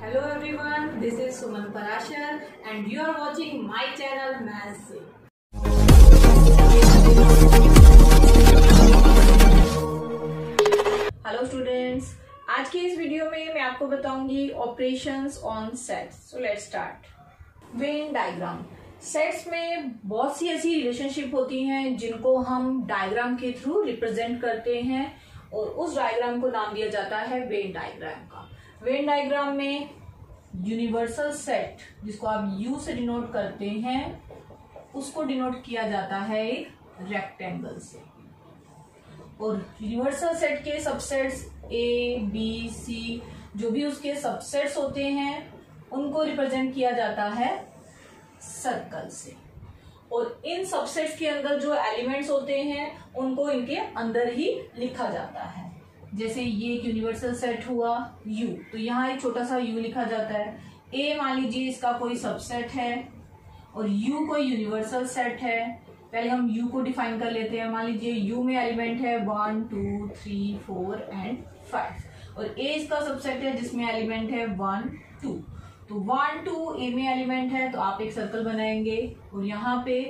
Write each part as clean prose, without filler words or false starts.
Hello everyone, this is Suman Parashar and you are watching my channel Maths से। Hello students, आज के इस video में मैं आपको बताऊंगी operations on sets. So let's start. Venn diagram. Sets में बहुत सी ऐसी रिलेशनशिप होती हैं जिनको हम डायग्राम के थ्रू रिप्रेजेंट करते हैं और उस डायग्राम को नाम दिया जाता है वेन डायग्राम का। वेन डायग्राम में यूनिवर्सल सेट, जिसको आप यू से डिनोट करते हैं, उसको डिनोट किया जाता है एक रेक्टेंगल से। और यूनिवर्सल सेट के सबसेट्स ए बी सी, जो भी उसके सबसेट्स होते हैं, उनको रिप्रेजेंट किया जाता है सर्कल से। और इन सबसेट्स के अंदर जो एलिमेंट्स होते हैं उनको इनके अंदर ही लिखा जाता है। जैसे ये एक यूनिवर्सल सेट हुआ U, तो यहाँ एक छोटा सा U लिखा जाता है। A मान लीजिए इसका कोई सबसेट है और U कोई यूनिवर्सल सेट है। पहले हम U को डिफाइन कर लेते हैं। मान लीजिए U में एलिमेंट है 1 2 3 4 एंड 5 और A इसका सबसेट है जिसमें एलिमेंट है 1 2। तो 1 2 A में एलिमेंट है तो आप एक सर्कल बनाएंगे और यहाँ पे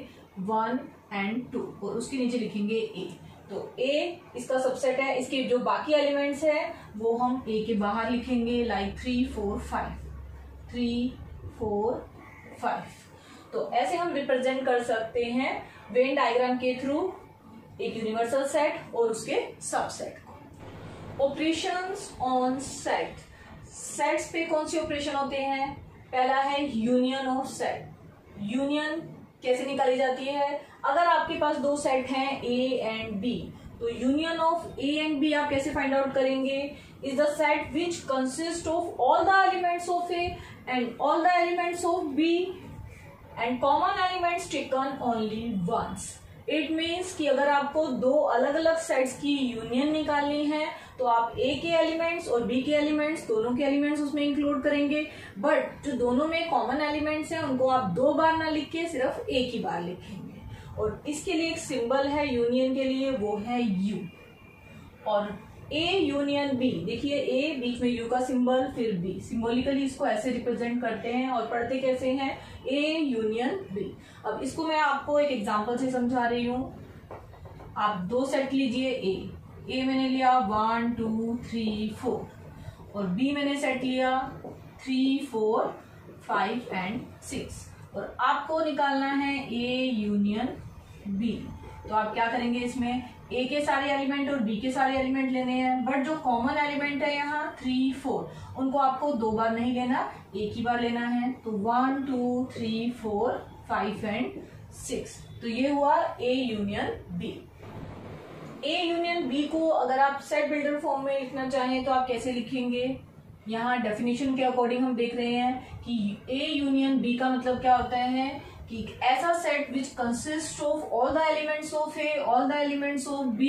1 एंड 2 और उसके नीचे लिखेंगे A। तो A इसका सबसेट है। इसके जो बाकी एलिमेंट्स है वो हम A के बाहर लिखेंगे, लाइक 3 4 5 3 4 5। तो ऐसे हम रिप्रेजेंट कर सकते हैं वेन डायग्राम के थ्रू एक यूनिवर्सल सेट और उसके सबसेट को। Operations on set. सेट्स पे कौन सी ऑपरेशन होते हैं? पहला है यूनियन ऑफ सेट। यूनियन कैसे निकाली जाती है? अगर आपके पास दो सेट हैं A एंड B, तो union of A and B आप कैसे फाइंड आउट करेंगे? Is the set which consist of all the elements of A and all the elements of B and common elements taken only once. It means कि अगर आपको दो अलग अलग sets की यूनियन निकालनी है तो आप A के एलिमेंट्स और B के एलिमेंट्स, दोनों के एलिमेंट्स उसमें इंक्लूड करेंगे। बट जो दोनों में कॉमन एलिमेंट्स हैं उनको आप दो बार ना लिख के सिर्फ एक ही बार लिखेंगे। और इसके लिए एक सिंबल है यूनियन के लिए, वो है U। और A यूनियन B, देखिए A बीच में U का सिंबल, फिर B। सिंबॉलिकली इसको ऐसे रिप्रेजेंट करते हैं और पढ़ते कैसे हैं? A union B। अब इसको मैं आपको एक एग्जांपल से समझा रही हूँ। आप दो सेट लीजिए A मैंने लिया 1 2 3 4 और B मैंने सेट लिया 3 4 5 एंड 6 और आपको निकालना है A यूनियन B। तो आप क्या करेंगे? इसमें A के सारे एलिमेंट और B के सारे एलिमेंट लेने हैं, बट जो कॉमन एलिमेंट है यहाँ 3 4 उनको आपको दो बार नहीं लेना, एक ही बार लेना है। तो 1 2 3 4 5 एंड 6। तो ये हुआ A union B। A union B को अगर आप सेट बिल्डर फॉर्म में लिखना चाहें तो आप कैसे लिखेंगे? यहाँ डेफिनेशन के अकॉर्डिंग हम देख रहे हैं कि A यूनियन B का मतलब क्या होता है कि ऐसा set which consist of all the elements of A, all the elements of B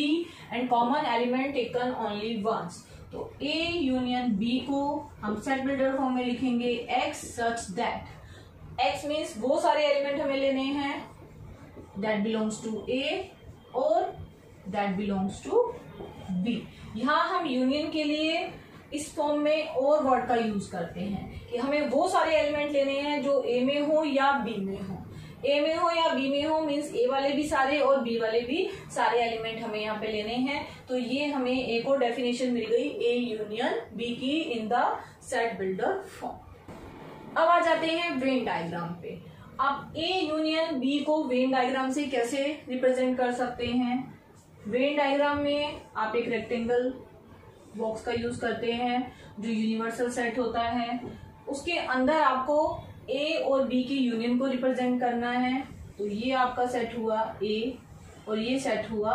and common element taken only once. तो A यूनियन B को हम सेट बिल्डर फॉर्म में लिखेंगे X such that. X means वो सारे element हमें लेने हैं दैट बिलोंग्स टू A और दैट बिलोंग्स टू B। यहाँ हम यूनियन के लिए इस फॉर्म में और वर्ड का यूज करते हैं कि हमें वो सारे एलिमेंट लेने हैं जो A में हो या B में हो। A में हो या B में हो मीन्स A वाले भी सारे और B वाले भी सारे एलिमेंट हमें यहाँ पे लेने हैं। तो ये हमें एक और डेफिनेशन मिल गई A यूनियन B की in the set builder form. अब आ जाते हैं वेन डायग्राम पे। आप A यूनियन B को वेन डायग्राम से कैसे रिप्रेजेंट कर सकते हैं? वेन डायग्राम में आप एक रेक्टेंगल बॉक्स का यूज करते हैं जो यूनिवर्सल सेट होता है। उसके अंदर आपको A और B की यूनियन को रिप्रेजेंट करना है। तो ये आपका सेट हुआ A और ये सेट हुआ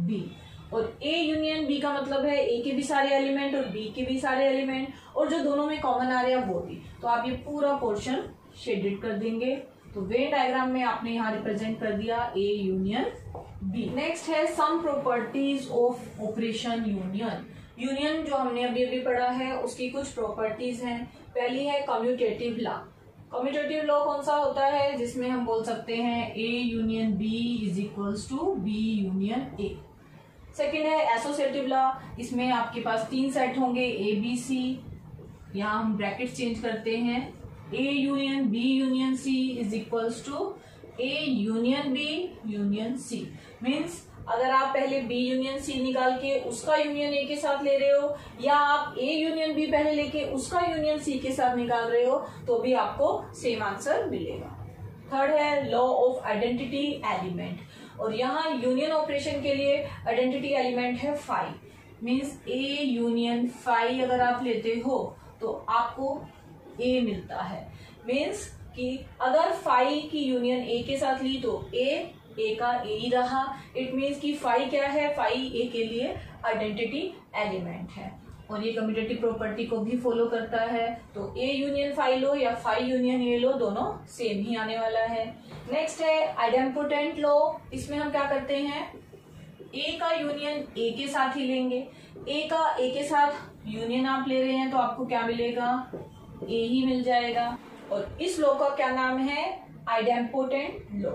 B। और A यूनियन B का मतलब है A के भी सारे एलिमेंट और B के भी सारे एलिमेंट और जो दोनों में कॉमन आ रहे हैं वो भी। तो आप ये पूरा पोर्शन शेडेड कर देंगे। तो वेन डायग्राम में आपने यहाँ रिप्रेजेंट कर दिया A यूनियन B। नेक्स्ट है some properties of operation union. Union जो हमने अभी अभी पढ़ा है उसकी कुछ प्रॉपर्टीज हैं। पहली है कम्यूटेटिव लॉ। कम्यूटेटिव लॉ कौन सा होता है? जिसमें हम बोल सकते हैं A union B is equals to B union A। Second है एसोसिएटिव लॉ। इसमें आपके पास तीन सेट होंगे A B C यहाँ हम ब्रैकेट चेंज करते हैं, A union B union C is equals to A union B union C। Means अगर आप पहले B यूनियन C निकाल के उसका यूनियन A के साथ ले रहे हो, या आप A यूनियन B पहले लेके उसका यूनियन C के साथ निकाल रहे हो, तो भी आपको सेम आंसर मिलेगा। थर्ड है लॉ ऑफ आइडेंटिटी एलिमेंट, और यहाँ यूनियन ऑपरेशन के लिए आइडेंटिटी एलिमेंट है phi. Means A union phi अगर आप लेते हो तो आपको A मिलता है। मीन्स कि अगर फाई की यूनियन A के साथ ली तो A का A ही रहा। इट मीन्स कि फाई क्या है, फाई A के लिए आइडेंटिटी एलिमेंट है, और ये कम्यूटेटिव प्रॉपर्टी को भी फॉलो करता है। तो A यूनियन फाई लो या फाई यूनियन A लो, दोनों सेम ही आने वाला है। नेक्स्ट है आइडेम्पोटेंट लॉ। इसमें हम क्या करते हैं, A का यूनियन A के साथ ही लेंगे। A का A के साथ यूनियन आप ले रहे हैं तो आपको क्या मिलेगा, A ही मिल जाएगा। और इस लॉ का क्या नाम है, आइडेम्पोटेंट लॉ।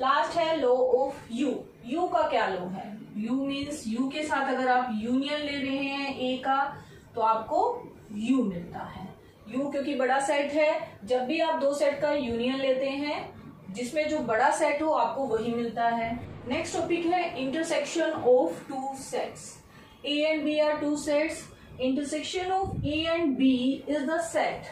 लास्ट है लॉ ऑफ यू। यू का क्या लॉ है, यू मीन्स यू के साथ अगर आप यूनियन ले रहे हैं A का तो आपको यू मिलता है। यू क्योंकि बड़ा सेट है, जब भी आप दो सेट का यूनियन लेते हैं जिसमें जो बड़ा सेट हो आपको वही मिलता है। नेक्स्ट टॉपिक है intersection of two sets. A and B are two sets. Intersection of A and B is the set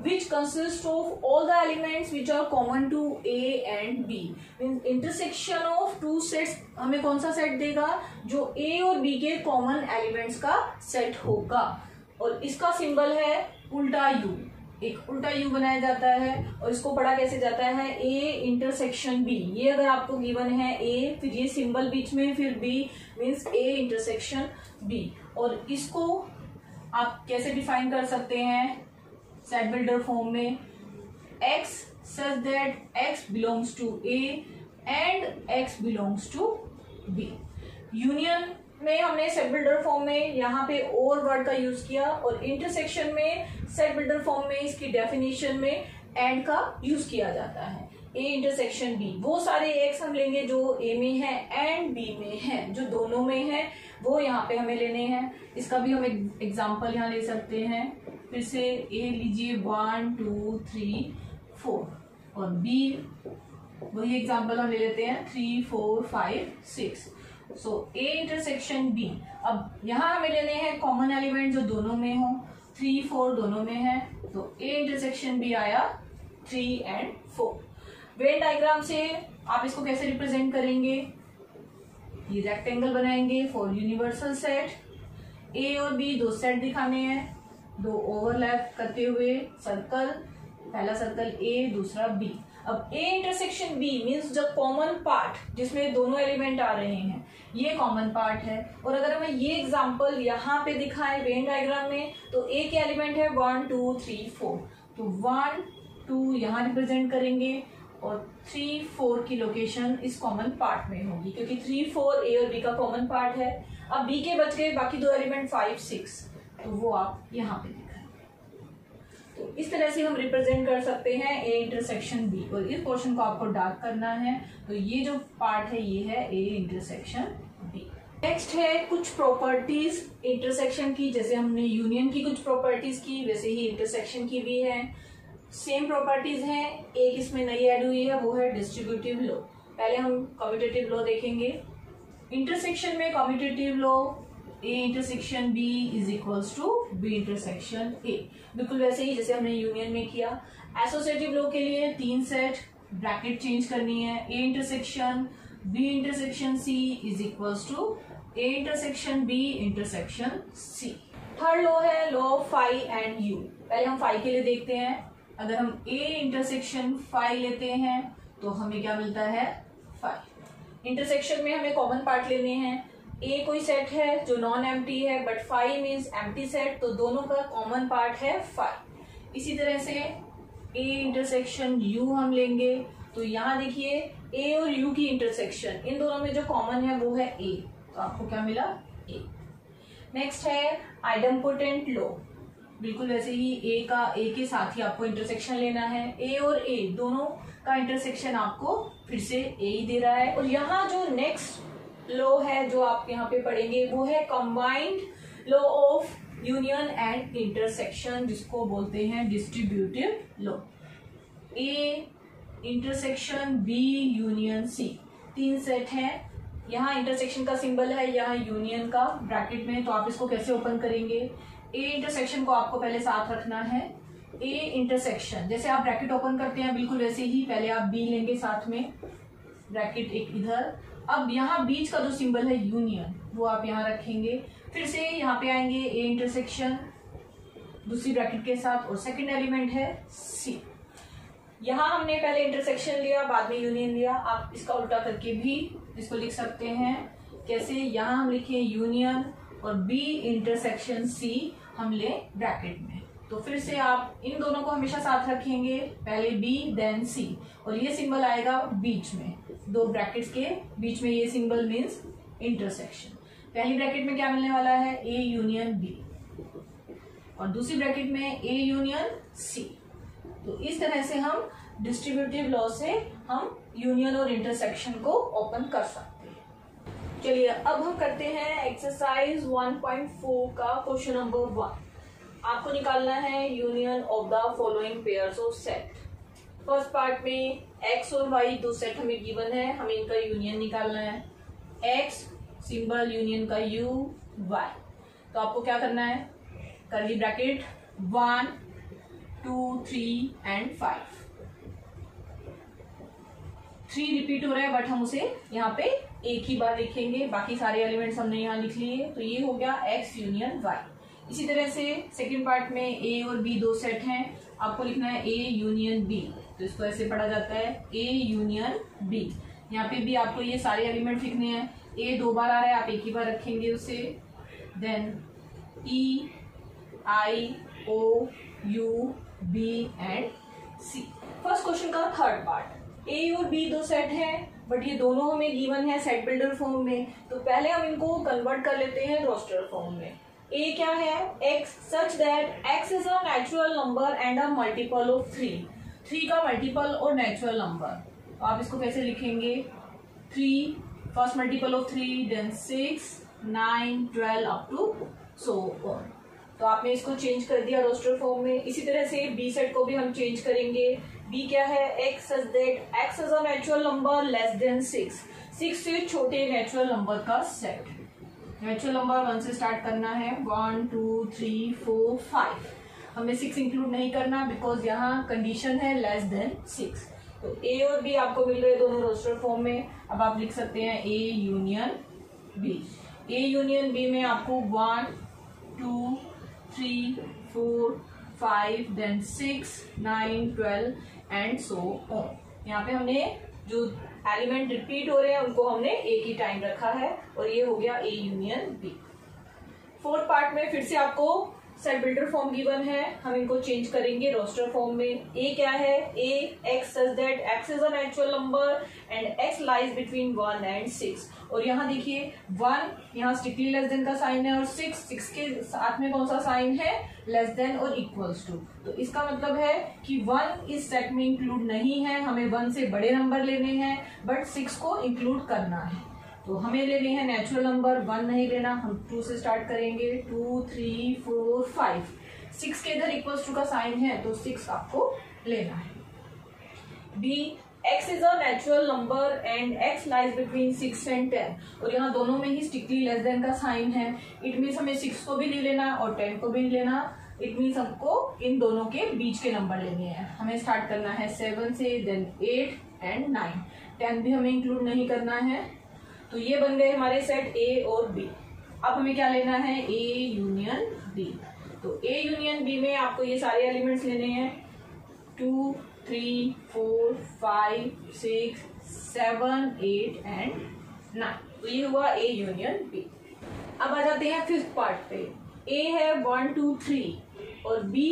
which consists of all the elements which are common to A and B. Means intersection of two sets हमें कौन सा set देगा, जो A और B के common elements का set होगा। और इसका सिंबल है उल्टा U। एक उल्टा U बनाया जाता है, और इसको पढ़ा कैसे जाता है, A इंटरसेक्शन B। ये अगर आपको गिवन है A, फिर ये सिंबल बीच में, फिर B means A intersection B। और इसको आप कैसे डिफाइन कर सकते हैं, सेट बिल्डर फॉर्म में, X such that X belongs to A and X belongs to B। Union में हमने सेट बिल्डर फॉर्म में यहाँ पे और वर्ड का यूज किया, और इंटरसेक्शन में सेट बिल्डर फॉर्म में इसकी डेफिनेशन में एंड का यूज किया जाता है। A इंटरसेक्शन B, वो सारे एक्स हम लेंगे जो A में है एंड B में है, जो दोनों में है वो यहाँ पे हमें लेने हैं। इसका भी हम एक एग्जाम्पल यहाँ ले सकते हैं। फिर से A लीजिए 1 2 3 4, और B वही एग्जाम्पल हम ले लेते हैं 3 4 5 6। सो A इंटरसेक्शन B। अब यहाँ हमें लेने हैं कॉमन एलिमेंट जो दोनों में हो, 3 4 दोनों में है, तो A इंटरसेक्शन B आया 3 and 4। वेन डायग्राम से आप इसको कैसे रिप्रेजेंट करेंगे, ये रेक्टेंगल बनाएंगे फॉर यूनिवर्सल सेट। A और B दो सेट दिखाने हैं, दो ओवरलैप करते हुए सर्कल, पहला सर्कल A दूसरा B। अब A इंटरसेक्शन B मीन्स जब कॉमन पार्ट जिसमें दोनों एलिमेंट आ रहे हैं ये कॉमन पार्ट है। और अगर हमें ये एग्जांपल यहाँ पे दिखाए वेन डायग्राम में, तो A के एलिमेंट है 1 2 3 4, तो 1 2 यहाँ रिप्रेजेंट करेंगे, और 3 4 की लोकेशन इस कॉमन पार्ट में होगी, क्योंकि 3 4 A और B का कॉमन पार्ट है। अब B के बच गए बाकी दो एलिमेंट 5 6, तो वो आप यहाँ पे दिखाएं। तो इस तरह से हम रिप्रेजेंट कर सकते हैं A इंटरसेक्शन B, और इस पोर्शन को आपको डार्क करना है, तो ये जो पार्ट है ये है A इंटरसेक्शन B। नेक्स्ट है कुछ प्रॉपर्टीज इंटरसेक्शन की, जैसे हमने यूनियन की कुछ प्रॉपर्टीज की वैसे ही इंटरसेक्शन की भी है। सेम प्रॉपर्टीज हैं, एक इसमें नई ऐड हुई है, वो है डिस्ट्रीब्यूटिव लॉ। पहले हम कम्यूटेटिव लॉ देखेंगे। इंटरसेक्शन में commutative law A intersection B is equals to B intersection A, बिल्कुल वैसे ही जैसे हमने यूनियन में किया। एसोसिएटिव लॉ के लिए 3 सेट, ब्रैकेट चेंज करनी है, A intersection B intersection C is equals to A intersection B intersection C। Third law है law of phi and U। पहले हम फाई के लिए देखते हैं। अगर हम A इंटरसेक्शन फाई लेते हैं तो हमें क्या मिलता है, फाई। इंटरसेक्शन में हमें कॉमन पार्ट लेने हैं। A कोई सेट है जो नॉन एम्प्टी है, but phi means empty set, तो दोनों का कॉमन पार्ट है फाई। इसी तरह से A इंटरसेक्शन U हम लेंगे, तो यहाँ देखिए A और U की इंटरसेक्शन, इन दोनों में जो कॉमन है वो है A, तो आपको क्या मिला, A। नेक्स्ट है आइडेम्पोटेंट लॉ। बिल्कुल वैसे ही A के साथ ही आपको इंटरसेक्शन लेना है। A और A दोनों का इंटरसेक्शन आपको फिर से A ही दे रहा है। और यहाँ जो नेक्स्ट लॉ है जो आप यहाँ पे पढ़ेंगे वो है combined law of union and intersection, जिसको बोलते हैं distributive law. A intersection B union C, 3 set है। यहाँ इंटरसेक्शन का सिंबल है, यहाँ यूनियन का ब्रैकेट में, तो आप इसको कैसे ओपन करेंगे? ए इंटरसेक्शन को आपको पहले साथ रखना है। ए इंटरसेक्शन, जैसे आप ब्रैकेट ओपन करते हैं बिल्कुल वैसे ही पहले आप बी लेंगे साथ में, ब्रैकेट एक इधर। अब यहाँ बीच का जो सिंबल है यूनियन, वो आप यहाँ रखेंगे। फिर से यहाँ पे आएंगे ए इंटरसेक्शन दूसरी ब्रैकेट के साथ, और सेकंड एलिमेंट है सी। यहाँ हमने पहले इंटरसेक्शन लिया, बाद में यूनियन लिया। आप इसका उल्टा करके भी इसको लिख सकते हैं। कैसे? यहाँ हम लिखे यूनियन और बी इंटरसेक्शन सी हम ले ब्रैकेट में। तो फिर से आप इन दोनों को हमेशा साथ रखेंगे, पहले बी देन सी, और ये सिंबल आएगा बीच में, 2 ब्रैकेट्स के बीच में ये सिंबल मीन्स इंटरसेक्शन। पहली ब्रैकेट में क्या मिलने वाला है? ए यूनियन बी, और दूसरी ब्रैकेट में ए यूनियन सी। तो इस तरह से हम डिस्ट्रीब्यूटिव लॉ से हम यूनियन और इंटरसेक्शन को ओपन कर सकते हैं। चलिए अब हम करते हैं एक्सरसाइज 1.4 का क्वेश्चन नंबर 1। आपको निकालना है union of the following pairs of set. First part में एक्स और वाई 2 सेट हमें गिवन है, हमें इनका यूनियन निकालना है। एक्स सिंबल यूनियन का यू, वाई, तो आपको क्या करना है? Curly bracket 1 2 3 and 5। 3 रिपीट हो रहा है बट हम उसे यहाँ पे एक ही बार लिखेंगे, बाकी सारे एलिमेंट्स हमने यहाँ लिख लिए। तो ये हो गया एक्स यूनियन वाई। इसी तरह से सेकंड पार्ट में ए और बी 2 सेट हैं, आपको लिखना है ए यूनियन बी, तो इसको ऐसे पढ़ा जाता है ए यूनियन बी। यहाँ पे भी आपको ये सारे एलिमेंट लिखने हैं। ए 2 बार आ रहा है, आप एक ही बार रखेंगे उसे। Then E I O U B and C. First question का थर्ड पार्ट, ए और बी 2 सेट हैं बट ये दोनों हमें गिवन है सेट बिल्डर फॉर्म में, तो पहले हम इनको कन्वर्ट कर लेते हैं रोस्टर फॉर्म में। ए क्या है? X, such that X is a natural number and a multiple of 3। 3 का मल्टीपल और नेचुरल नंबर, तो आप इसको कैसे लिखेंगे? 3 first multiple of 3, then 6 9 12 up to so on. तो आपने इसको चेंज कर दिया रोस्टर फॉर्म में। इसी तरह से बी सेट को भी हम चेंज करेंगे। बी क्या है? X such that X is a natural number less than 6। 6 से छोटे नेचुरल नंबर का सेट। नेचुरल नंबर 1 से स्टार्ट करना है, 1 2 3 4 5। हमें 6 इंक्लूड नहीं करना बिकॉज यहाँ कंडीशन है लेस देन 6। तो ए और बी आपको मिल रहे हैं दोनों रोस्टर फॉर्म में। अब आप लिख सकते हैं A union B. A union B में आपको 1 2 3 4 5 देन 6 9 12 एंड सो ऑन। यहाँ पे हमने जो एलिमेंट रिपीट हो रहे हैं उनको हमने एक ही टाइम रखा है, और ये हो गया A union B. Fourth part में फिर से आपको सेट बिल्डर फॉर्म गिवन है, हम इनको चेंज करेंगे रोस्टर फॉर्म में। ए क्या है? A X such that X is a natural number and X lies between 1 and 6। और यहाँ देखिए 1 यहाँ स्ट्रिक्टली लेस देन का साइन है, और 6 के साथ में कौन सा साइन है? लेस देन और इक्वल्स टू। तो इसका मतलब है कि 1 इस सेट में इंक्लूड नहीं है, हमें 1 से बड़े नंबर लेने हैं बट 6 को इंक्लूड करना है। तो हमें लेने हैं नेचुरल नंबर, 1 नहीं लेना, हम 2 से स्टार्ट करेंगे। 2 3 4 5। 6 के इधर इक्वल्स टू का साइन है तो 6 आपको लेना है। B x is a natural number and x lies between 6 and 10, और यहाँ दोनों में ही स्ट्रिक्टली लेस देन का साइन है। इट मीन्स हमें 6 को भी नहीं लेना और 10 को भी नहीं लेना। इट मीन्स हमको इन दोनों के बीच के नंबर लेने हैं। हमें स्टार्ट करना है 7 से, देन 8 एंड 9। 10 भी हमें इंक्लूड नहीं करना है। तो ये बन गए हमारे सेट ए और बी। अब हमें क्या लेना है? A union B. तो ए यूनियन बी में आपको ये सारे एलिमेंट्स लेने हैं, 2 3 4 5 6 7 8 एंड 9। तो ये हुआ ए यूनियन बी। अब आ जाते हैं फिफ्थ पार्ट पे। ए है 1 2 3 और बी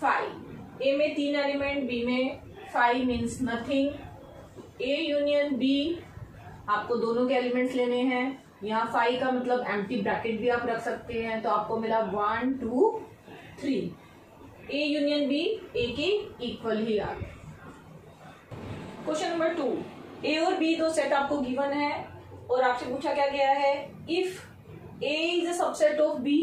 5। ए में 3 एलिमेंट, बी में 5 means nothing. A union B आपको दोनों के एलिमेंट्स लेने हैं। यहाँ 5 का मतलब एम्प्टी ब्रैकेट भी आप रख सकते हैं, तो आपको मिला 1 2 3। ए यूनियन बी ए के इक्वल ही आ गए। क्वेश्चन नंबर 2, ए और बी 2 सेट आपको गिवन है और आपसे पूछा क्या गया है? If A is a subset of B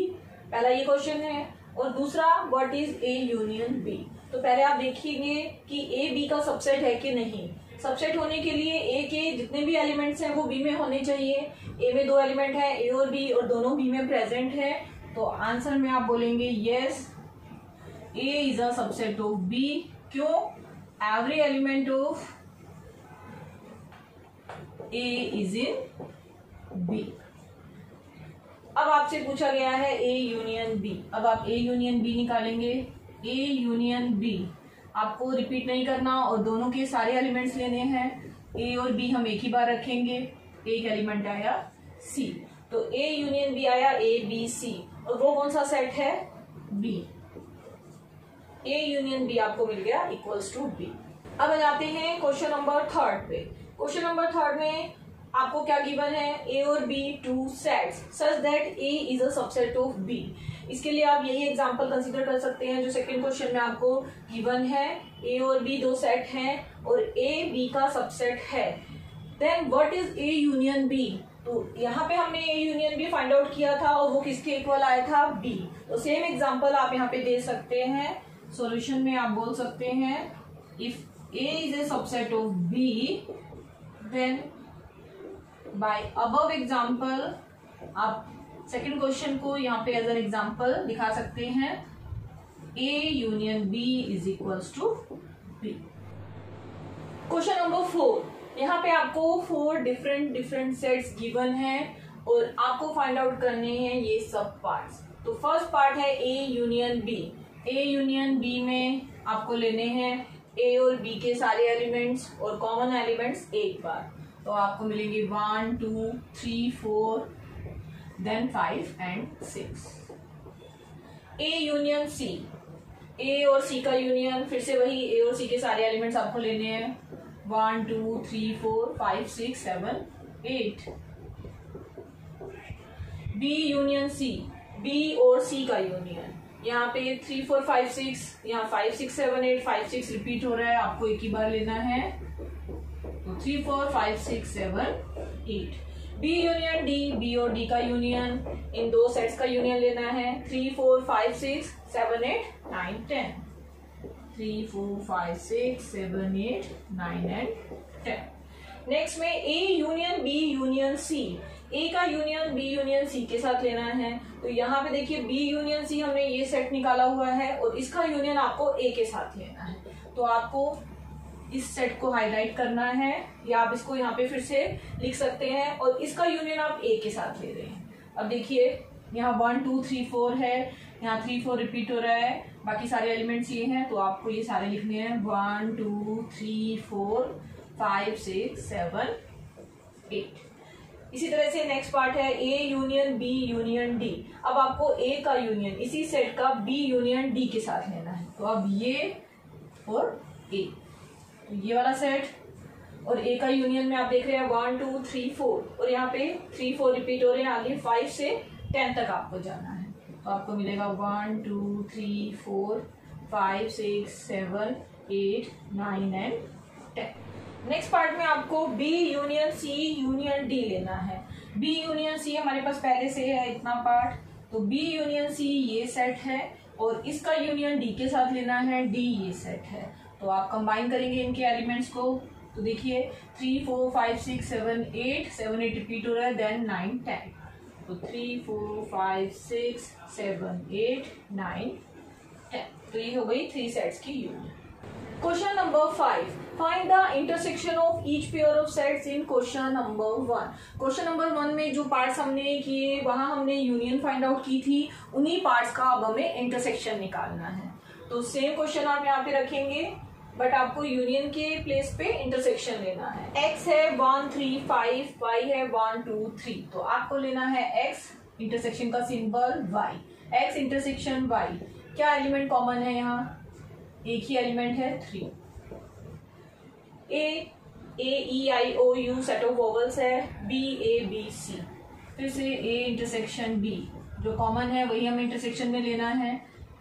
पहला ये क्वेश्चन है। और दूसरा what is A union B. तो पहले आप देखिए कि ए बी का सबसेट है कि नहीं। सबसेट होने के लिए ए के जितने भी एलिमेंट्स हैं वो बी में होने चाहिए। ए में 2 एलिमेंट है, ए और बी, और दोनों बी में प्रेजेंट है। तो आंसर में आप बोलेंगे yes, A is a subset of B. क्यों? Every element of A is in B. अब आपसे पूछा गया है ए यूनियन बी। अब आप ए यूनियन बी निकालेंगे। ए यूनियन बी आपको रिपीट नहीं करना और दोनों के सारे एलिमेंट्स लेने हैं। ए और बी हम एक ही बार रखेंगे। एक एलिमेंट आया सी, तो ए यूनियन बी आया ए बी सी, और वो कौन सा सेट है? बी। ए यूनियन बी आपको मिल गया इक्वल्स टू बी। अब आ जाते हैं क्वेश्चन नंबर 3 पे। क्वेश्चन नंबर 3 में आपको क्या गिवन है? ए और B two sets such that A is a subset of B. इसके लिए आप यही एग्जांपल कंसीडर कर सकते हैं जो सेकंड क्वेश्चन में आपको गिवन है। ए और बी 2 सेट हैं और ए बी का सबसेट है। Then what is A union B. तो यहाँ पे हमने A union B find out किया था और वो किसके इक्वल आया था? बी। तो सेम एग्जांपल आप यहाँ पे दे सकते हैं। सॉल्यूशन में आप बोल सकते हैं if A is a subset of B then by above example आप सेकंड क्वेश्चन को यहाँ पे एज एन एग्जाम्पल दिखा सकते हैं। A union B is equals to B. Question number 4, यहाँ पे आपको 4 डिफरेंट सेट्स गिवन हैं और आपको फाइंड आउट करने हैं ये सब पार्ट्स। तो फर्स्ट पार्ट है A union B. A union B में आपको लेने हैं ए और बी के सारे एलिमेंट्स और कॉमन एलिमेंट्स एक बार। तो आपको मिलेंगे 1 2 3 4 then 5 and 6। A union C, A और सी का यूनियन, फिर से वही ए और सी के सारे एलिमेंट्स आपको लेने हैं 1 2 3 4 5 6 7 8। बी यूनियन सी, बी और सी का यूनियन, यहाँ पे 3 4 5 6, यहाँ 5 6 7 8 5 6 रिपीट हो रहा है, आपको एक ही बार लेना है। तो 3 4 5 6 7 8। बी यूनियन डी, बी और डी का यूनियन, इन 2 सेट्स का यूनियन लेना है 3 4 5 6 7 8 9 10। 3 4 5 6 7 8 9 एंड 10। नेक्स्ट में A union B union C, A का यूनियन बी यूनियन सी के साथ लेना है। तो यहाँ पे देखिए बी यूनियन सी हमने ये सेट निकाला हुआ है और इसका यूनियन आपको ए के साथ लेना है। तो आपको इस सेट को हाईलाइट करना है या आप इसको यहाँ पे फिर से लिख सकते हैं और इसका यूनियन आप ए के साथ ले रहे हैं। अब देखिए यहाँ 1 2 3 4 है, यहाँ 3 4 रिपीट हो रहा है, बाकी सारे एलिमेंट्स ये हैं तो आपको ये सारे लिखने हैं 1 2 3 4 5 6 7 8। इसी तरह से नेक्स्ट पार्ट है A union B union D. अब आपको ए का यूनियन इसी सेट का बी यूनियन डी के साथ लेना है। तो अब ये और ए, तो ये वाला सेट और ए का यूनियन में आप देख रहे हैं 1 2 3 4 और यहाँ पे 3 4 रिपीट हो रहे हैं, आगे 5 से 10 तक आपको जाना है। तो आपको मिलेगा 1 2 3 4 5 6 7 8 9 एंड 10। नेक्स्ट पार्ट में आपको B union C union D लेना है। बी यूनियन सी हमारे पास पहले से है इतना पार्ट, तो बी यूनियन सी ये सेट है और इसका यूनियन डी के साथ लेना है, डी ये सेट है। तो आप कंबाइन करेंगे इनके एलिमेंट्स को। तो देखिए 3 4 5 6 7 8 7 8 रिपीट हो रहा है, देन 9 10। तो 3 4 5 6 7 8 9 10। तो ये हो गई 3 सेट्स की union. Question number 5, find the intersection of each pair of sets in question number 1। Question number 1 में जो पार्ट्स हमने किए वहां हमने यूनियन फाइंड आउट की थी, उन्हीं पार्ट्स का अब हमें इंटरसेक्शन निकालना है। तो सेम क्वेश्चन आप यहाँ पे रखेंगे बट आपको यूनियन के प्लेस पे इंटरसेक्शन लेना है। x है 1 3 5, y है 1 2 3। तो आपको लेना है x, इंटरसेक्शन का symbol y, x intersection y। क्या एलिमेंट कॉमन है यहाँ? एक ही एलिमेंट है 3। ए ई I O you set of vowels है, बी ए बी सी। फिर से ए इंटरसेक्शन बी, जो कॉमन है वही हमें इंटरसेक्शन में लेना है।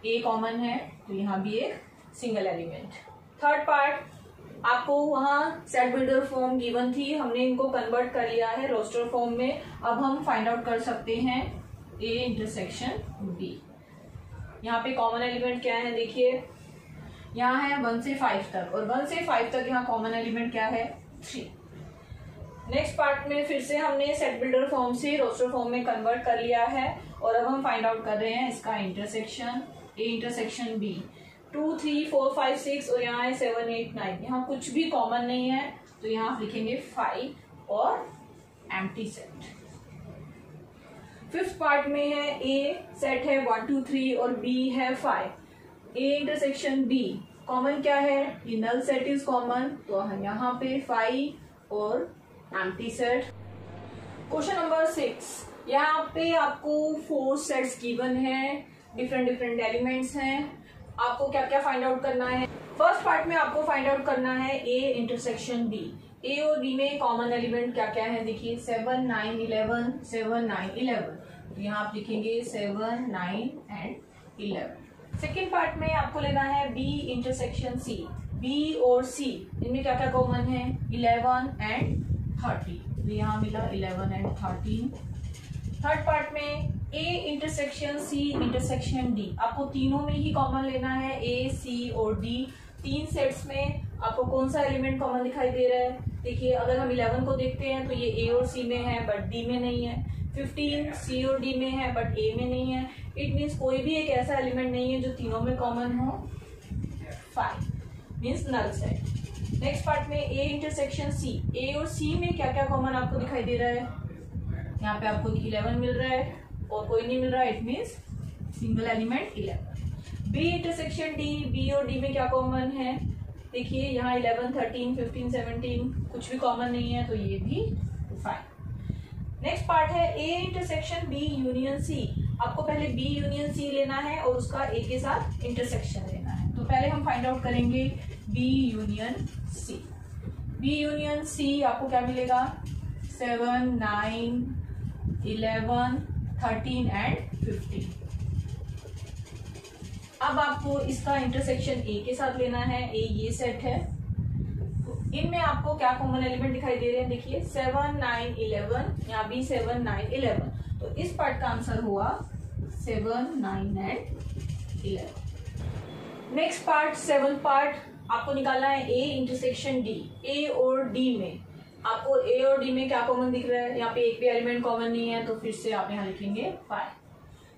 ए कॉमन है तो यहाँ भी एक सिंगल एलिमेंट। थर्ड पार्ट आपको वहाँ सेट बिल्डर फॉर्म गिवन थी, हमने इनको कन्वर्ट कर लिया है रोस्टर फॉर्म में। अब हम फाइंड आउट कर सकते हैं ए इंटरसेक्शन बी। यहाँ पे कॉमन एलिमेंट क्या है, देखिए यहाँ है 1 से 5 तक, और 1 से 5 तक यहाँ कॉमन एलिमेंट क्या है, 3। नेक्स्ट पार्ट में फिर से हमने सेट बिल्डर फॉर्म से रोस्टर फॉर्म में कन्वर्ट कर लिया है, और अब हम फाइंड आउट कर रहे हैं इसका इंटरसेक्शन, ए इंटरसेक्शन बी। 2 3 4 5 6 और यहाँ है 7 8 9, यहाँ कुछ भी कॉमन नहीं है, तो यहाँ आप लिखेंगे 5 और एम्प्टी सेट। फिफ्थ पार्ट में है ए सेट है 1 2 3 और बी है 5। ए इंटरसेक्शन बी कॉमन क्या है, ये नल सेट इज कॉमन, तो हम यहाँ पे 5 और एम्प्टी सेट। क्वेश्चन नंबर 6, यहाँ पे आपको 4 सेट्स गिवन है, डिफरेंट डिफरेंट एलिमेंट्स हैं। आपको क्या क्या फाइंड आउट करना है। फर्स्ट पार्ट में आपको फाइंड आउट करना है ए इंटरसेक्शन बी। ए और बी में कॉमन एलिमेंट क्या क्या है, देखिए 7 9 11 7 9 11, तो यहाँ आप लिखेंगे 7 9 एंड 11। सेकेंड पार्ट में आपको लेना है बी इंटरसेक्शन सी। बी और सी इनमें क्या क्या कॉमन है, 11 एंड 30, तो यहाँ मिला 11 एंड 13। थर्ड पार्ट में A intersection C intersection D, आपको तीनों में ही कॉमन लेना है, ए सी और डी। 3 सेट्स में आपको कौन सा एलिमेंट कॉमन दिखाई दे रहा है, देखिए अगर हम 11 को देखते हैं तो ये ए और सी में है बट डी में नहीं है। 15 सी और डी में है बट ए में नहीं है। इट मीन्स कोई भी एक ऐसा एलिमेंट नहीं है जो तीनों में कॉमन हो। 5 means null set. Next part में ए इंटरसेक्शन सी। ए और सी में क्या क्या कॉमन आपको दिखाई दे रहा है, यहाँ पे आपको 11 मिल रहा है और कोई नहीं मिल रहा है, it means single element 11। B intersection D. B और डी में क्या कॉमन है, देखिए यहाँ 11 13 15 17 कुछ भी कॉमन नहीं है, तो ये भी 5। नेक्स्ट पार्ट है A intersection B union C. आपको पहले बी यूनियन सी लेना है और उसका ए के साथ इंटरसेक्शन लेना है। तो पहले हम फाइंड आउट करेंगे B union C. B union C आपको क्या मिलेगा, 7 9 11 13 एंड 15। अब आपको इसका इंटरसेक्शन ए के साथ लेना है। ए ये सेट है, तो इनमें आपको क्या कॉमन एलिमेंट दिखाई दे रहे हैं, देखिए 7 9 11, यहाँ भी 7 9 11, तो इस पार्ट का आंसर हुआ 7 9 एंड 11। नेक्स्ट पार्ट 7 पार्ट आपको निकालना है ए इंटरसेक्शन डी। ए और डी में आपको ए और डी में क्या कॉमन दिख रहा है, यहाँ पे एक भी एलिमेंट कॉमन नहीं है, तो फिर से आप यहाँ लिखेंगे 5।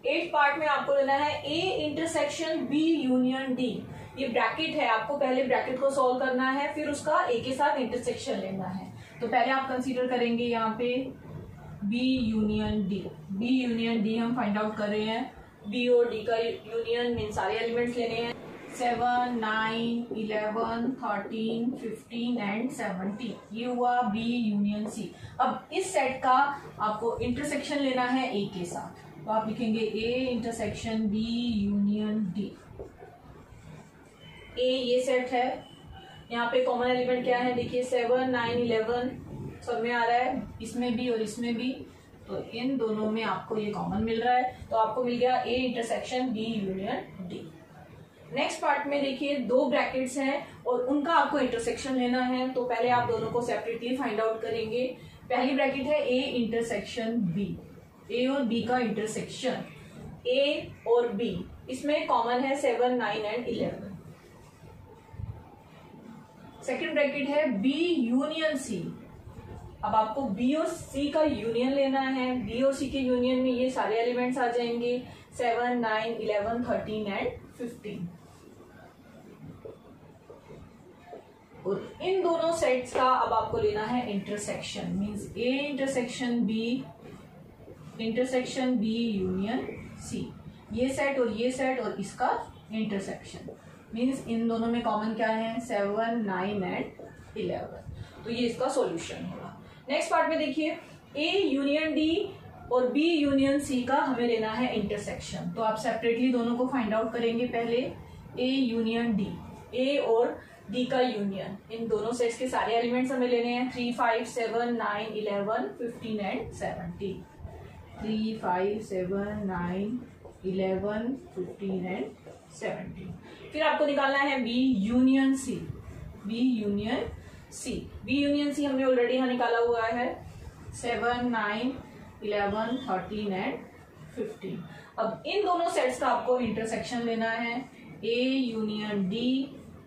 8 पार्ट में आपको लेना है A intersection B union D. ये ब्रैकेट है, आपको पहले ब्रैकेट को सॉल्व करना है, फिर उसका ए के साथ इंटरसेक्शन लेना है। तो पहले आप कंसीडर करेंगे यहाँ पे B union D. B union D हम फाइंड आउट कर रहे हैं। बी और डी का यूनियन मीन सारे एलिमेंट्स लेने हैं, 7 9 11 13 15 एंड 17, ये हुआ बी यूनियन सी। अब इस सेट का आपको इंटरसेक्शन लेना है ए के साथ, तो आप लिखेंगे A intersection B union D. A ये सेट है, यहाँ पे कॉमन एलिमेंट क्या है, देखिए 7 9 11 सब में आ रहा है, इसमें भी और इसमें भी, तो इन दोनों में आपको ये कॉमन मिल रहा है, तो आपको मिल गया A intersection B union D. Next part में देखिए 2 ब्रैकेट्स हैं और उनका आपको इंटरसेक्शन लेना है, तो पहले आप दोनों को सेपरेटली फाइंड आउट करेंगे। पहली ब्रैकेट है ए इंटरसेक्शन बी। ए और बी का इंटरसेक्शन, ए और बी इसमें कॉमन है 7 9 एंड 11। सेकेंड ब्रैकेट है बी यूनियन सी। अब आपको बी और सी का यूनियन लेना है। बी और सी के यूनियन में ये सारे एलिमेंट्स आ जाएंगे, 7 9 11 13 एंड 15। और इन दोनों सेट्स का अब आपको लेना है intersection, means A intersection B union C. ये सेट और ये सेट और इसका इंटरसेक्शन, मींस इन दोनों में कॉमन क्या है, 7 9 एंड 11, तो ये इसका सॉल्यूशन होगा। नेक्स्ट पार्ट में देखिए ए यूनियन डी और बी यूनियन सी का हमें लेना है इंटरसेक्शन, तो आप सेपरेटली दोनों को फाइंड आउट करेंगे। पहले ए यूनियन डी, ए और डी का यूनियन, इन दोनों सेट्स के सारे एलिमेंट्स हमें लेने हैं, 3 5 7 9 11 15 एंड 17। 3 5 7 9 11 15 एंड 17। फिर आपको निकालना है B union C. B union C, B union C हमने ऑलरेडी यहाँ निकाला हुआ है, 7 9 11 13 एंड 15। अब इन दोनों सेट्स का आपको इंटरसेक्शन लेना है, A union D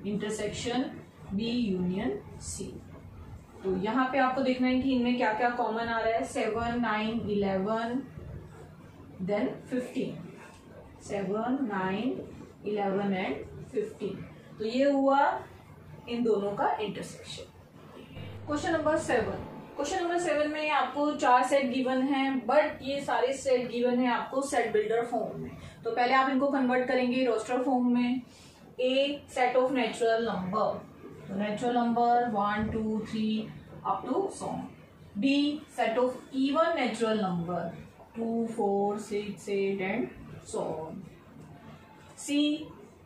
intersection B union C। तो यहाँ पे आपको देखना है कि इनमें क्या क्या कॉमन आ रहा है, 7, 9, 11 देन 15, 7, 9, 11 एंड 15। तो ये हुआ इन दोनों का intersection. Question number 7, question number 7 में आपको 4 सेट गिवन है, बट ये सारे सेट गिवन है आपको सेट बिल्डर फॉर्म में। तो पहले आप इनको कन्वर्ट करेंगे रोस्टर फॉर्म में। A set of natural number, तो natural number 1, 2, 3 up to so. B set of even natural number 2, 4, 6, 8 and so on. C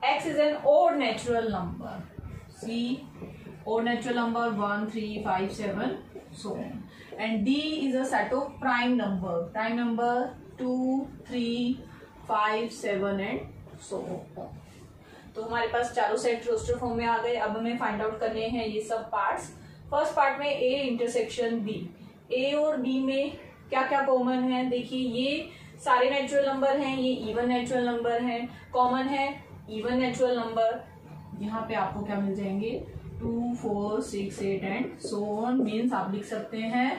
X is an odd natural number, C odd natural number 1, 3, 5, 7 so on. And D is a set of prime number 2, 3, 5, 7 and so on. तो हमारे पास चारों set roster form में आ गए। अब हमें find out करने हैं ये सब पार्ट्स। फर्स्ट पार्ट में A इंटरसेक्शन B, A और B में क्या क्या कॉमन है, देखिए ये सारे नेचुरल नंबर हैं, ये इवन नेचुरल नंबर हैं। कॉमन है इवन नेचुरल नंबर, यहाँ पे आपको क्या मिल जाएंगे 2, 4, 6, 8 एंड सो ऑन। मीन्स आप लिख सकते हैं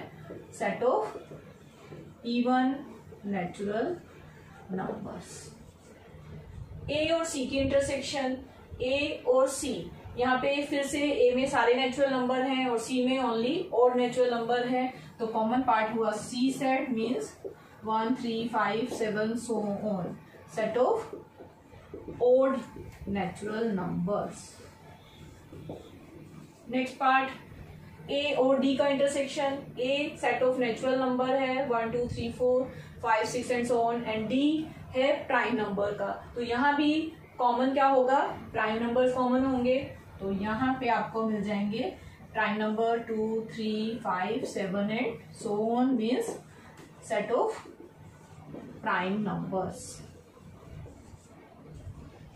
set of even natural numbers. A और सी की इंटरसेक्शन, ए और सी, यहाँ पे फिर से ए में सारे नेचुरल नंबर हैं और सी में ओनली ऑड नेचुरल नंबर है, तो कॉमन पार्ट हुआ C set, means 1, 3, 5, 7 so on, set of odd natural numbers. Next part A और डी का intersection, A set of natural number है 1, 2, 3, 4, 5, 6 and so on, and D है prime number का। तो यहाँ भी कॉमन क्या होगा, प्राइम नंबर्स कॉमन होंगे, तो यहाँ पे आपको मिल जाएंगे prime number 2, 3, 5, 7 and so on, means set of prime numbers.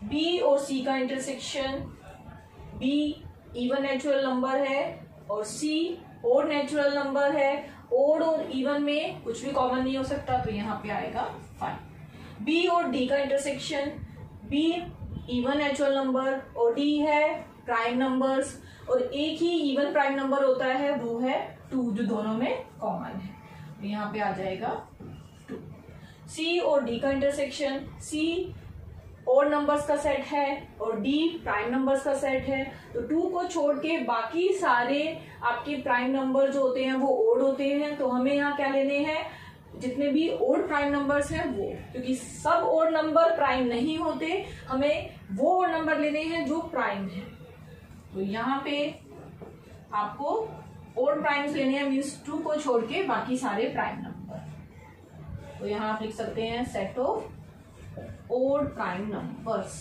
B और सी का intersection, B even natural number है और सी ऑड नेचुरल नंबर है। ऑड और इवन में कुछ भी कॉमन नहीं हो सकता, तो यहाँ पे आएगा 5। बी और डी का intersection, B even natural number और डी है प्राइम नंबर्स, और एक ही इवन प्राइम नंबर होता है वो है 2, जो दोनों में कॉमन है, तो यहाँ पे आ जाएगा 2। सी और डी का इंटरसेक्शन, सी ऑड नंबर्स का सेट है और डी प्राइम नंबर्स का सेट है, तो 2 को छोड़ के बाकी सारे आपके प्राइम नंबर जो होते हैं वो ऑड होते हैं, तो हमें यहाँ क्या लेने हैं, जितने भी ऑड प्राइम नंबर्स हैं वो, क्योंकि सब ऑड नंबर प्राइम नहीं होते, हमें वो ऑड नंबर लेने हैं जो प्राइम है। तो यहाँ पे आपको ऑड प्राइम्स लेने हैं, मीन्स 2 को छोड़ के बाकी सारे प्राइम नंबर। तो यहाँ आप लिख सकते हैं set of odd prime numbers.